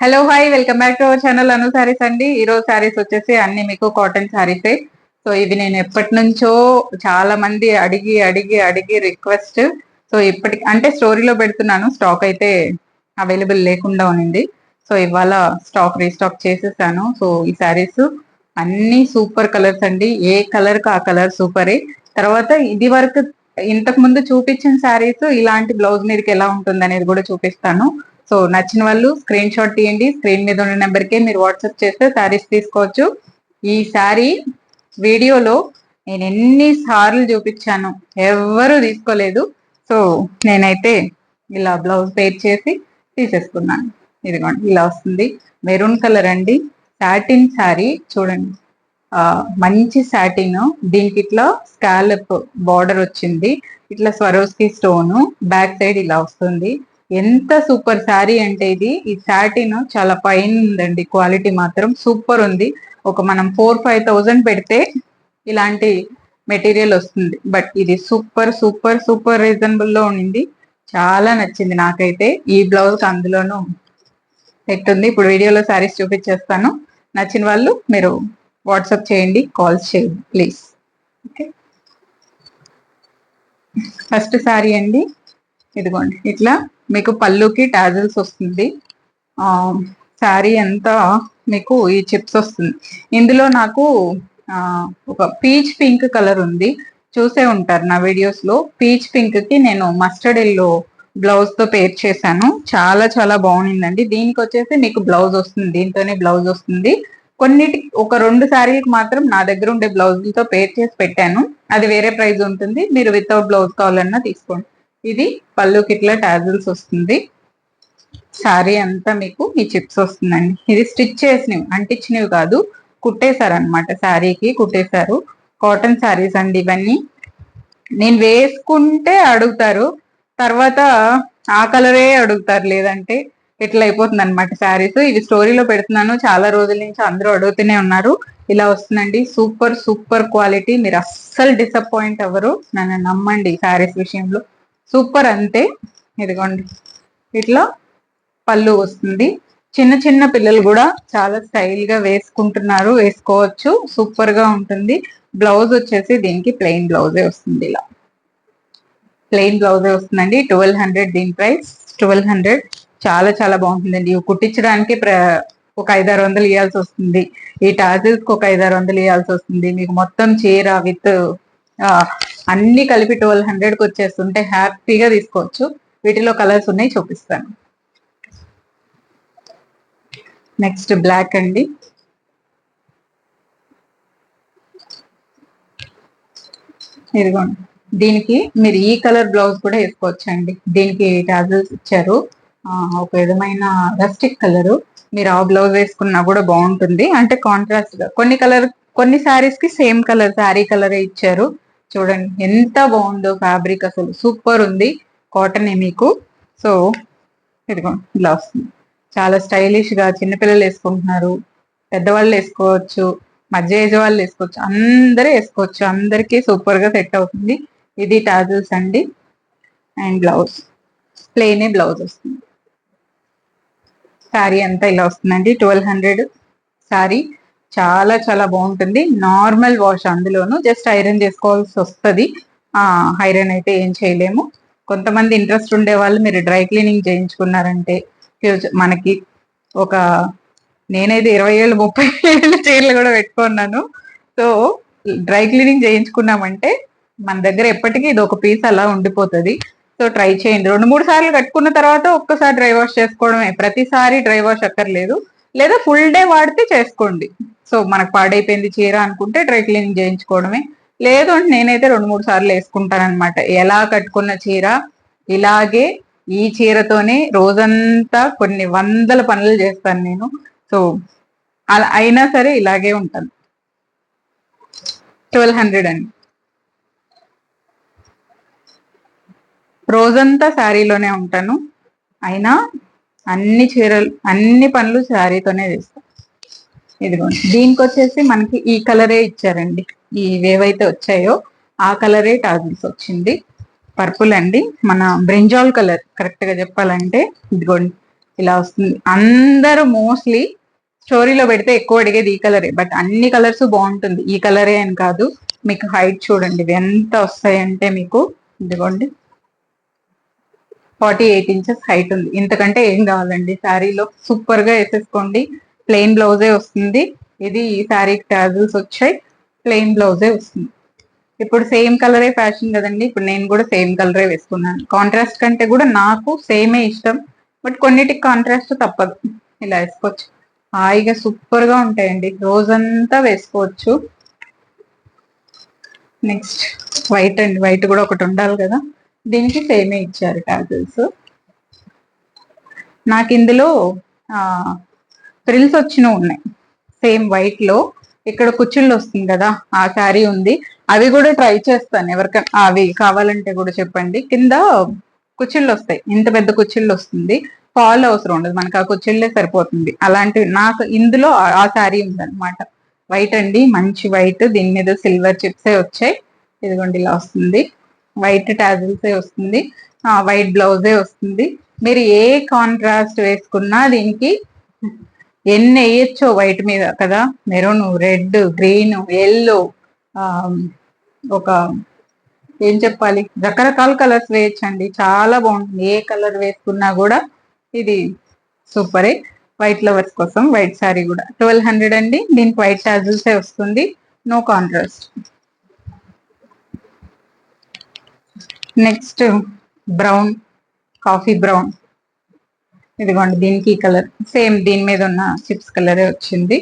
Hello hi welcome back to our channel Anu sarees అండి. ఈ రోజు సారీస్ వచ్చేసి అన్ని మీకు కాటన్ సారీసే. సో ఇవి నేను ఎప్పటి నుంచో చాలా మంది అడిగి అడిగి అడిగి రిక్వెస్ట్. సో ఇప్పటికి అంటే స్టోరీలో పెడుతున్నాను, స్టాక్ అయితే అవైలబుల్ లేకుండా ఉంది. సో ఇవాళ స్టాక్ రీస్టాక్ చేసేసాను. సో ఈ సారీస్ అన్ని సూపర్ కలర్స్ అండి, ఏ కలర్ కి ఆ కలర్ సూపరే. తర్వాత ఇది వరకు ఇంతకు ముందు చూపించిన సారీస్ ఇలాంటి బ్లౌజ్ మీదకి ఎలా ఉంటుంది అనేది కూడా చూపిస్తాను. సో నచ్చిన వాళ్ళు స్క్రీన్ షాట్ తీయండి, స్క్రీన్ మీద ఉన్న నెంబర్కే మీరు వాట్సాప్ చేస్తే శారీస్ తీసుకోవచ్చు. ఈ శారీ వీడియోలో నేను ఎన్ని సార్లు చూపించాను, ఎవరు తీసుకోలేదు. సో నేనైతే ఇలా బ్లౌజ్ పేర్ చేసి తీసేసుకున్నాను. ఇదిగోండి ఇలా వస్తుంది, మెరూన్ కలర్ అండి, సాటిన్ శారీ చూడండి. మంచి సాటిన్, దీనికి ఇట్లా స్కాలప్ బార్డర్ వచ్చింది, ఇట్లా స్వరోస్కి స్టోన్, బ్యాక్ సైడ్ ఇలా వస్తుంది. ఎంత సూపర్ శారీ అంటే ఇది. ఈ సాటిన్ చాలా ఫైన్ ఉందండి, క్వాలిటీ మాత్రం సూపర్ ఉంది. ఒక మనం 4-5 thousand పెడితే ఇలాంటి మెటీరియల్ వస్తుంది, బట్ ఇది సూపర్ సూపర్ సూపర్ రీజనబుల్ లో ఉండింది. చాలా నచ్చింది నాకైతే. ఈ బ్లౌజ్ అందులోనూ సెట్ ఉంది. ఇప్పుడు వీడియోలో శారీస్ చూపించేస్తాను. నచ్చిన వాళ్ళు మీరు వాట్సాప్ చేయండి, కాల్స్ చేయండి ప్లీజ్. ఓకే, ఫస్ట్ శారీ అండి. ఇదిగోండి ఇట్లా మీకు పళ్ళుకి టాజల్స్ వస్తుంది. శారీ అంతా మీకు ఈ చిప్స్ వస్తుంది. ఇందులో నాకు ఒక పీచ్ పింక్ కలర్ ఉంది, చూసే ఉంటారు నా వీడియోస్ లో. పీచ్ పింక్ కి నేను మస్టర్డ్ ఎల్లో బ్లౌజ్ తో పేర్ చేశాను. చాలా చాలా బాగుండిందండి. దీనికి వచ్చేసి మీకు బ్లౌజ్ వస్తుంది, దీంతోనే బ్లౌజ్ వస్తుంది. కొన్నిటి ఒక 2 శారీలకు మాత్రం నా దగ్గర ఉండే బ్లౌజులతో పేర్ చేసి పెట్టాను, అది వేరే ప్రైస్ ఉంటుంది. మీరు వితౌట్ బ్లౌజ్ కావాలన్నా తీసుకోండి. ఇది పళ్ళుకి ఇట్లా టాజిల్స్ వస్తుంది. శారీ అంతా మీకు ఈ చిప్స్ వస్తుందండి. ఇది స్టిచ్ చేసినవి, అంటించినవి కాదు, కుట్టేశారు అనమాట. శారీకి కుట్టేశారు. కాటన్ శారీస్ అండి ఇవన్నీ. నేను వేసుకుంటే అడుగుతారు, తర్వాత ఆ కలరే అడుగుతారు, లేదంటే ఇట్లా అయిపోతుంది అనమాట శారీస్. ఇవి స్టోరీలో పెడుతున్నాను, చాలా రోజుల నుంచి అందరూ అడుగుతూనే ఉన్నారు. ఇలా వస్తుందండి, సూపర్ సూపర్ క్వాలిటీ. మీరు అస్సలు డిసప్పాయింట్ అవ్వరు, నన్ను నమ్మండి. శారీస్ విషయంలో సూపర్ అంతే. ఇదిగోండి ఇట్లా పళ్ళు వస్తుంది. చిన్న చిన్న పిల్లలు కూడా చాలా స్టైల్ గా వేసుకుంటున్నారు, వేసుకోవచ్చు, సూపర్ గా ఉంటుంది. బ్లౌజ్ వచ్చేసి దీనికి ప్లెయిన్ బ్లౌజే వస్తుంది, ఇలా ప్లెయిన్ బ్లౌజే వస్తుందండి. 1200 దీని ప్రైస్, 1200. చాలా చాలా బాగుంటుందండి. ఇవి కుట్టించడానికి ఒక 500-600 ఇవ్వాల్సి వస్తుంది. ఈ టాజిల్స్ కి ఒక 500-600 ఇవ్వాల్సి వస్తుంది. మీకు మొత్తం చీర విత్ అన్ని కలిపి 1200కి వచ్చేస్తుంటే హ్యాపీగా తీసుకోవచ్చు. వీటిలో కలర్స్ ఉన్నాయి, చూపిస్తాను. నెక్స్ట్ బ్లాక్ అండి. ఇదిగోండి, దీనికి మీరు ఈ కలర్ బ్లౌజ్ కూడా వేసుకోవచ్చు అండి. దీనికి టాజిల్స్ ఇచ్చారు, ఒక విధమైన రస్టిక్ కలర్. మీరు ఆ బ్లౌజ్ వేసుకున్నా కూడా బాగుంటుంది, అంటే కాంట్రాస్ట్ గా. కొన్ని శారీస్ కి సేమ్ కలర్, శారీ కలరే ఇచ్చారు. చూడండి ఎంత బాగుందో ఫ్యాబ్రిక్, అసలు సూపర్ ఉంది. కాటన్ మీకు. సో ఇదిగోండి ఇలా వస్తుంది. చాలా స్టైలిష్ గా చిన్నపిల్లలు వేసుకుంటున్నారు, పెద్దవాళ్ళు వేసుకోవచ్చు, మధ్య ఏజ్ వాళ్ళు వేసుకోవచ్చు, అందరూ వేసుకోవచ్చు. అందరికీ సూపర్ గా సెట్ అవుతుంది. ఇది టాజిల్స్ అండి. అండ్ బ్లౌజ్ ప్లెయిన్ బ్లౌజ్ వస్తుంది. శారీ అంతా ఇలా వస్తుందండి. 1200 శారీ. చాలా చాలా బాగుంటుంది. నార్మల్ వాష్, అందులోను జస్ట్ ఐరన్ చేసుకోవాల్సి వస్తుంది. ఐరన్ అయితే ఏం చేయలేము. కొంతమంది ఇంట్రెస్ట్ ఉండే వాళ్ళు మీరు డ్రై క్లీనింగ్ చేయించుకున్నారంటే మనకి ఒక, నేనైతే 20 ఏళ్ళు 30 ఏళ్ళు చీరలు కూడా పెట్టుకున్నాను. సో డ్రై క్లీనింగ్ చేయించుకున్నామంటే మన దగ్గర ఎప్పటికీ ఇది ఒక పీస్ అలా ఉండిపోతుంది. సో ట్రై చేయండి. 2-3 సార్లు కట్టుకున్న తర్వాత ఒక్కసారి డ్రై వాష్ చేసుకోవడమే, ప్రతిసారి డ్రై వాష్ అక్కర్లేదు. లేదా ఫుల్ డే వాడితే చేసుకోండి. సో మనకు పాడైపోయింది చీర అనుకుంటే డ్రై క్లీనింగ్ చేయించుకోవడమే. లేదు అంటే నేనైతే 2-3 సార్లు వేసుకుంటాను అనమాట. ఎలా కట్టుకున్న చీర ఇలాగే, ఈ చీరతోనే రోజంతా కొన్ని వందల పనులు చేస్తాను నేను. సో అలా అయినా సరే ఇలాగే ఉంటాను. 1200 అండి. రోజంతా శారీలోనే ఉంటాను, అయినా అన్ని చీరలు అన్ని పనులు శారీతోనే చేస్తాను. ఇదిగోండి, దీనికి వచ్చేసి మనకి ఈ కలరే ఇచ్చారండి. ఇవేవైతే వచ్చాయో ఆ కలరే టాజిల్స్ వచ్చింది. పర్పుల్ అండి, మన బ్రింజాల్ కలర్ కరెక్ట్ గా చెప్పాలంటే. ఇదిగోండి ఇలా వస్తుంది. అందరూ మోస్ట్లీ స్టోరీలో పెడితే ఎక్కువ అడిగేది ఈ కలరే, బట్ అన్ని కలర్స్ బాగుంటుంది. ఈ కలరే అని కాదు, మీకు హైట్ చూడండి ఇవి ఎంత వస్తాయంటే మీకు ఇదిగోండి 48 ఇంచెస్ హైట్ ఉంది. ఇంతకంటే ఏం కావాలండి శారీలో. సూపర్ గా వేసేసుకోండి. ప్లెయిన్ బ్లౌజే వస్తుంది. ఇది ఈ శారీకి టాజిల్స్ వచ్చాయి, ప్లెయిన్ బ్లౌజే వస్తుంది. ఇప్పుడు సేమ్ కలరే ఫ్యాషన్ కదండి, ఇప్పుడు నేను కూడా సేమ్ కలరే వేసుకున్నాను. కాంట్రాస్ట్ కంటే కూడా నాకు సేమే ఇష్టం, బట్ కొన్నిటికి కాంట్రాస్ట్ తప్పదు. ఇలా వేసుకోవచ్చు, హాయిగా సూపర్ గా ఉంటాయండి, రోజంతా వేసుకోవచ్చు. నెక్స్ట్ వైట్ అండి, వైట్ కూడా ఒకటి ఉండాలి కదా, దీనికి సేమే ఇచ్చారు టాజిల్స్. నాకు ఇందులో ఫ్రిల్స్ వచ్చినవి ఉన్నాయి సేమ్ వైట్ లో. ఇక్కడ కుచ్చిళ్ళు వస్తుంది కదా, ఆ శారీ ఉంది. అవి కూడా ట్రై చేస్తాను, ఎవరికైనా అవి కావాలంటే కూడా చెప్పండి. కింద కుచ్చిళ్ళు వస్తాయి, ఇంత పెద్ద కుచ్చిళ్ళు వస్తుంది, ఫాల్ అవసరం ఉండదు, మనకు ఆ కుచ్చిళ్ళే సరిపోతుంది. అలాంటివి నాకు ఇందులో ఆ శారీ ఉందన్నమాట. వైట్ అండి, మంచి వైట్, దీని మీద సిల్వర్ చిప్సే వచ్చాయి. ఇదిగోండి ఇలా వస్తుంది, వైట్ టాజిల్సే వస్తుంది, వైట్ బ్లౌజే వస్తుంది. మీరు ఏ కాంట్రాస్ట్ వేసుకున్నా దీనికి ఎన్ని వేయచ్చో వైట్ మీద కదా, మెరూన్, రెడ్, గ్రీన్, ఎల్లో, ఒక ఏం చెప్పాలి, రకరకాల కలర్స్ వేయచ్చండి, చాలా బాగుంటుంది. ఏ కలర్ వేసుకున్నా కూడా ఇది సూపరే. వైట్ లవర్స్ కోసం వైట్ శారీ కూడా 1200 అండి, దీనికి వైట్ టాజిల్సే వస్తుంది, no contrast. Next brown, coffee brown, ఇదిగోండి దీనికి ఈ కలర్ సేమ్ దీని మీద ఉన్న చిప్స్ కలరే వచ్చింది.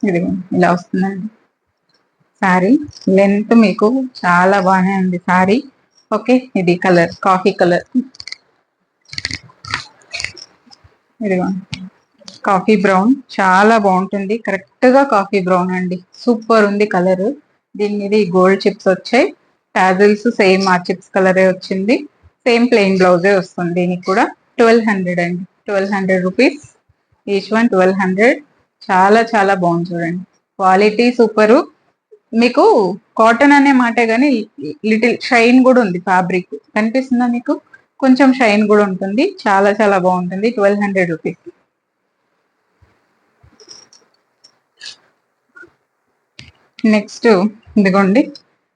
ఇదిగోండి ఇలా వస్తుందండి శారీ. లెంత్ మీకు చాలా బాగానే ఉంది శారీ. ఓకే, ఇది కలర్ కాఫీ కలర్, ఇదిగోండి కాఫీ బ్రౌన్, చాలా బాగుంటుంది, కరెక్ట్ గా కాఫీ బ్రౌన్ అండి, సూపర్ ఉంది కలర్. దీని మీద ఈ గోల్డ్ చిప్స్ వచ్చాయి, టాజిల్స్ సేమ్ ఆ చిప్స్ కలరే వచ్చింది, సేమ్ ప్లెయిన్ బ్లౌజే వస్తుంది. దీనికి కూడా 1200 అండి, 1200 రూపీస్ ఈచ్ వన్, 1200. చాలా చాలా బాగుంది చూడండి, క్వాలిటీ సూపరు. మీకు కాటన్ అనే మాటే గానీ లిటిల్ షైన్ కూడా ఉంది, ఫ్యాబ్రిక్ కనిపిస్తుందా మీకు, కొంచెం షైన్ కూడా ఉంటుంది, చాలా చాలా బాగుంటుంది. 1200 రూపీస్. నెక్స్ట్ ఇదిగోండి,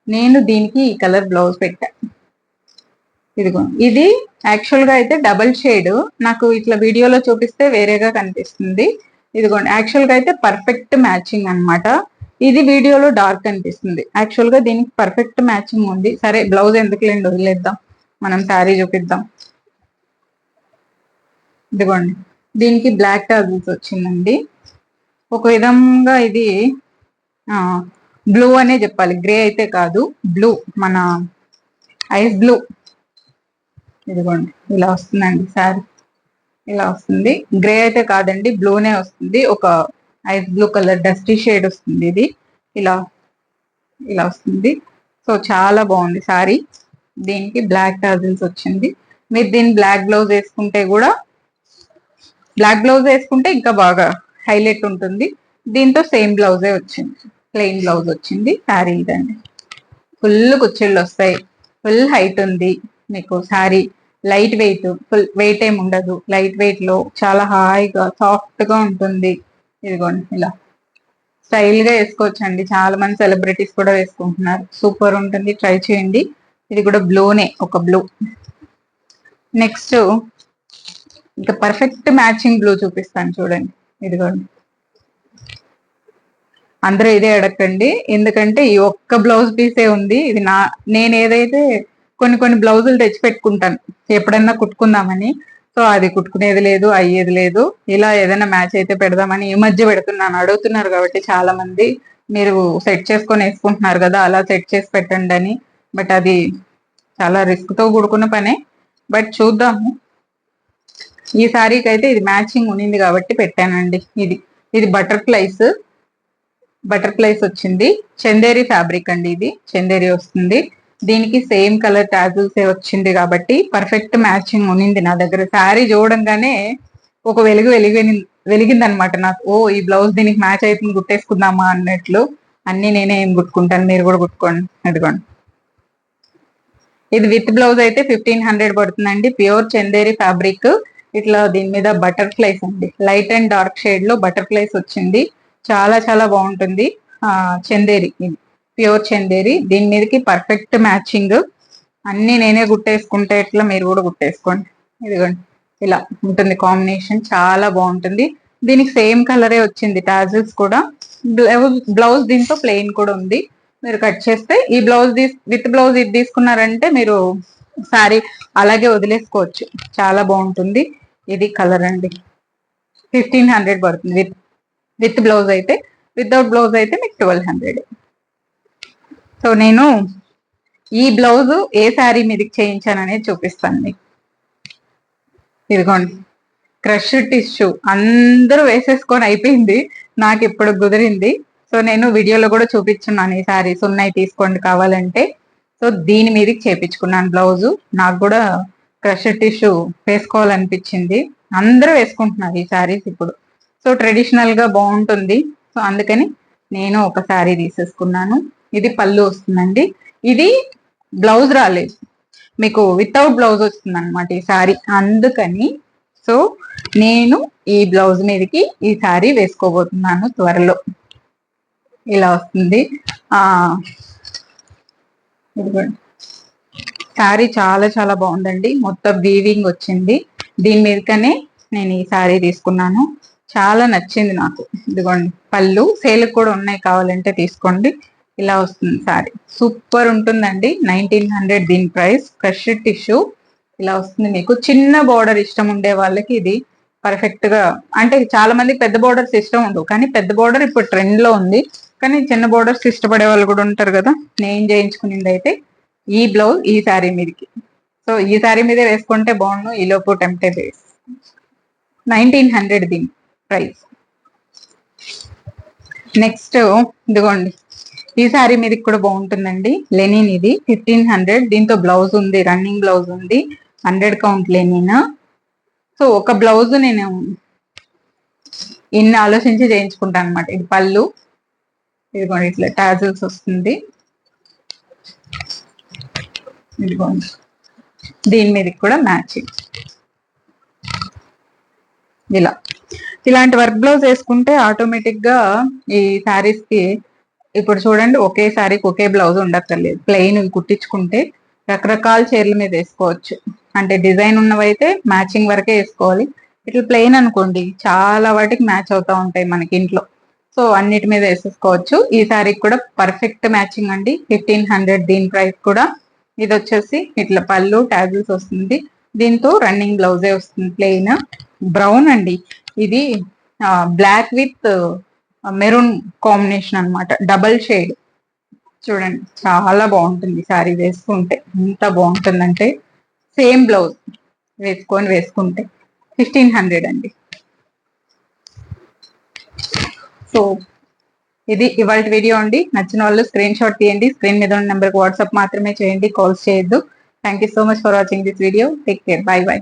నేను దీనికి ఈ కలర్ బ్లౌజ్ పెట్టా. ఇదిగోండి, ఇది యాక్చువల్ గా అయితే డబల్ షేడ్, నాకు ఇట్లా వీడియోలో చూపిస్తే వేరేగా కనిపిస్తుంది. ఇదిగోండి, యాక్చువల్ గా అయితే పర్ఫెక్ట్ మ్యాచింగ్ అన్నమాట. ఇది వీడియోలో డార్క్ అనిపిస్తుంది, యాక్చువల్ గా దీనికి పర్ఫెక్ట్ మ్యాచింగ్ ఉంది. సరే బ్లౌజ్ ఎందుకు లేండి, వదిలేద్దాం, మనం శారీ చూపిద్దాం. ఇదిగోండి, దీనికి బ్లాక్ టాజిల్స్ వచ్చిందండి. ఒక విధంగా ఇది బ్లూ అనే చెప్పాలి, గ్రే అయితే కాదు, బ్లూ, మన ఐస్ బ్లూ. ఇదిగోండి ఇలా వస్తుందండి శారీ, ఇలా వస్తుంది, గ్రే అయితే కాదండి, బ్లూనే వస్తుంది, ఒక ice blue colour dusty shade వస్తుంది ఇది, ఇలా ఇలా వస్తుంది. సో చాలా బాగుంది శారీ. దీనికి బ్లాక్ టాజిల్స్ వచ్చింది. మీరు దీన్ని బ్లాక్ బ్లౌజ్ వేసుకుంటే కూడా, బ్లాక్ బ్లౌజ్ వేసుకుంటే ఇంకా బాగా హైలైట్ ఉంటుంది. దీంతో సేమ్ బ్లౌజే వచ్చింది, ప్లెయిన్ బ్లౌజ్ వచ్చింది. శారీ ఇదండి, ఫుల్ కుచ్చిళ్ళు వస్తాయి, ఫుల్ హైట్ ఉంది మీకు sari, light weight, full weight ఏమి ఉండదు, లైట్ వెయిట్ లో చాలా హాయిగా సాఫ్ట్ గా ఉంటుంది. ఇదిగోండి ఇలా స్టైల్ గా వేసుకోవచ్చు అండి, చాలా మంది సెలబ్రిటీస్ కూడా వేసుకుంటున్నారు, సూపర్ ఉంటుంది, ట్రై చేయండి. ఇది కూడా బ్లూనే, ఒక బ్లూ. నెక్స్ట్ ఇంకా పర్ఫెక్ట్ మ్యాచింగ్ బ్లూ చూపిస్తాను చూడండి. ఇదిగోండి, అందరూ ఇదే అడగండి, ఎందుకంటే ఈ ఒక్క బ్లౌజ్ పీసే ఉంది. ఇది నేను ఏదైతే కొన్ని కొన్ని బ్లౌజులు తెచ్చి పెట్టుకుంటాను ఎప్పుడన్నా కుట్టుకుందామని, సో అది కుట్టుకునేది లేదు, అయ్యేది లేదు. ఇలా ఏదైనా మ్యాచ్ అయితే పెడదామని ఈ మధ్య పెడుతున్నాను, అడుగుతున్నారు కాబట్టి చాలా మంది, మీరు సెట్ చేసుకొని వేసుకుంటున్నారు కదా, అలా సెట్ చేసి పెట్టండి అని. బట్ అది చాలా రిస్క్ తో కూడుకున్న పనే, బట్ చూద్దాము. ఈ శారీకి అయితే ఇది మ్యాచింగ్ ఉన్నింది కాబట్టి పెట్టానండి. ఇది బటర్ఫ్లైస్ వచ్చింది, చందేరి ఫ్యాబ్రిక్ అండి, ఇది చందేరి వస్తుంది. దీనికి సేమ్ కలర్ టాజిల్స్ వచ్చింది కాబట్టి పర్ఫెక్ట్ మ్యాచింగ్ ఉన్నింది నా దగ్గర. శారీ చూడంగానే ఒక వెలిగింది అనమాట నాకు, ఓ ఈ బ్లౌజ్ దీనికి మ్యాచ్ అవుతుంది, కుట్టేసుకుందామా అన్నట్లు. అన్ని నేనే ఏం కుట్టుకుంటాను, మీరు కూడా కుట్టుకోండి. అదిగోండి ఇది విత్ బ్లౌజ్ అయితే 1500 పడుతుందండి. Pure Chanderi fabric. ఇట్లా దీని మీద బటర్ఫ్లైస్ అండి, లైట్ అండ్ డార్క్ షేడ్ లో బటర్ఫ్లైస్ వచ్చింది. చాలా చాలా బాగుంటుంది. చందేరి, ఇది ప్యూర్ చందేరి. దీని మీదకి పర్ఫెక్ట్ మ్యాచింగ్. అన్ని నేనే గుట్టేసుకుంటే ఎట్లా, మీరు కూడా గుట్టేసుకోండి. ఇదిగోండి, ఇలా ఉంటుంది కాంబినేషన్, చాలా బాగుంటుంది. దీనికి సేమ్ కలరే వచ్చింది టాజిల్స్ కూడా. బ్లౌజ్ దీంతో ప్లెయిన్ కూడా ఉంది. మీరు కట్ చేస్తే ఈ బ్లౌజ్ విత్ బ్లౌజ్ ఇది తీసుకున్నారంటే మీరు సారీ అలాగే వదిలేసుకోవచ్చు. చాలా బాగుంటుంది. ఇది కలర్ అండి. 1500 పడుతుంది విత్ బ్లౌజ్ అయితే. వితౌట్ బ్లౌజ్ అయితే మీకు 1200. సో నేను ఈ బ్లౌజ్ ఏ శారీ మీదకి చేయించాను అనేది చూపిస్తాను మీకు. ఇదిగోండి, క్రష్ టిష్యూ అందరూ వేసేసుకొని అయిపోయింది, నాకు ఇప్పుడు కుదిరింది. సో నేను వీడియోలో కూడా చూపించున్నాను, ఈ శారీస్ ఉన్నాయి తీసుకోండి కావాలంటే. సో దీని మీదకి చేపించుకున్నాను బ్లౌజు. నాకు కూడా క్రష్ టిష్యూ వేసుకోవాలనిపించింది. అందరూ వేసుకుంటున్నారు ఈ శారీస్ ఇప్పుడు. సో ట్రెడిషనల్ గా బాగుంటుంది. సో అందుకని నేను ఒక శారీ తీసేసుకున్నాను. ఇది పళ్ళు వస్తుందండి. ఇది బ్లౌజ్ రాలేదు, మీకు వితౌట్ బ్లౌజ్ వస్తుంది అనమాట ఈ శారీ. అందుకని సో నేను ఈ బ్లౌజ్ మీదకి ఈ శారీ వేసుకోబోతున్నాను త్వరలో. ఇలా వస్తుంది. శారీ చాలా చాలా బాగుందండి, మొత్తం వీవింగ్ వచ్చింది. దీని మీదకనే నేను ఈ శారీ తీసుకున్నాను. చాలా నచ్చింది నాకు. ఇదిగోండి పళ్ళు, సేల్ కూడా ఉన్నాయి, కావాలంటే తీసుకోండి. ఇలా వస్తుంది శారీ, సూపర్ ఉంటుందండి. 1900 దీని ప్రైస్. ఫ్రెష్ టిష్యూ ఇలా వస్తుంది. మీకు చిన్న బోర్డర్ ఇష్టం ఉండే వాళ్ళకి ఇది పర్ఫెక్ట్ గా, అంటే చాలా మందికి పెద్ద బోర్డర్స్ ఇష్టం ఉండవు, కానీ పెద్ద బోర్డర్ ఇప్పుడు ట్రెండ్ లో ఉంది. కానీ చిన్న బోర్డర్స్ ఇష్టపడే వాళ్ళు కూడా ఉంటారు కదా. నేను చేయించుకునేది అయితే ఈ బ్లౌజ్ ఈ శారీ మీదకి. సో ఈ శారీ మీదే వేసుకుంటే బాగుండు. ఈ లోపు టెంప్టెడ్. 1900 దీని ప్రైస్. నెక్స్ట్ ఇదిగోండి, ఈ శారీ మీదకి కూడా బాగుంటుందండి. లెనిన్ ఇది 1500. దీంతో బ్లౌజ్ ఉంది, రన్నింగ్ బ్లౌజ్ ఉంది, 100 కౌంట్ లెనిన్. సో ఒక బ్లౌజ్ నేను ఇన్ని ఆలోచించి చేయించుకుంటాను అనమాట. ఇది పళ్ళు, ఇదిగోండి ఇట్లా టాజిల్స్ వస్తుంది. ఇదిగోండి దీని మీదకి కూడా మ్యాచింగ్. ఇలాంటి వర్క్ బ్లౌజ్ వేసుకుంటే ఆటోమేటిక్ గా ఈ శారీస్ కి, ఇప్పుడు చూడండి ఒకే శారీకి ఒకే బ్లౌజ్ ఉండక్కర్లేదు. ప్లెయిన్ కుట్టించుకుంటే రకరకాల చీరల మీద వేసుకోవచ్చు. అంటే డిజైన్ ఉన్నవైతే మ్యాచింగ్ వరకే వేసుకోవాలి. ఇట్లా ప్లెయిన్ అనుకోండి చాలా వాటికి మ్యాచ్ అవుతా ఉంటాయి మనకి ఇంట్లో. సో అన్నిటి మీద వేసేసుకోవచ్చు. ఈ శారీకి కూడా పర్ఫెక్ట్ మ్యాచింగ్ అండి. 1500 దీని ప్రైస్ కూడా. ఇది వచ్చేసి ఇట్లా పళ్ళు టాజిల్స్ వస్తుంది. దీంతో రన్నింగ్ బ్లౌజే వస్తుంది, ప్లెయిన్ బ్రౌన్ అండి. ఇది బ్లాక్ విత్ మెరూన్ కాంబినేషన్ అనమాట, డబల్ షేడ్. చూడండి చాలా బాగుంటుంది శారీ వేసుకుంటే. ఎంత బాగుంటుందంటే సేమ్ బ్లౌజ్ వేసుకుంటే 1500 అండి. సో ఇది ఇవాళ వీడియో అండి. నచ్చిన వాళ్ళు స్క్రీన్ షాట్ తీయండి. స్క్రీన్ మీద ఉన్న నెంబర్కి వాట్సాప్ మాత్రమే చేయండి, కాల్స్ చేయొద్దు. Thank you so much for watching this video. Take care, by by.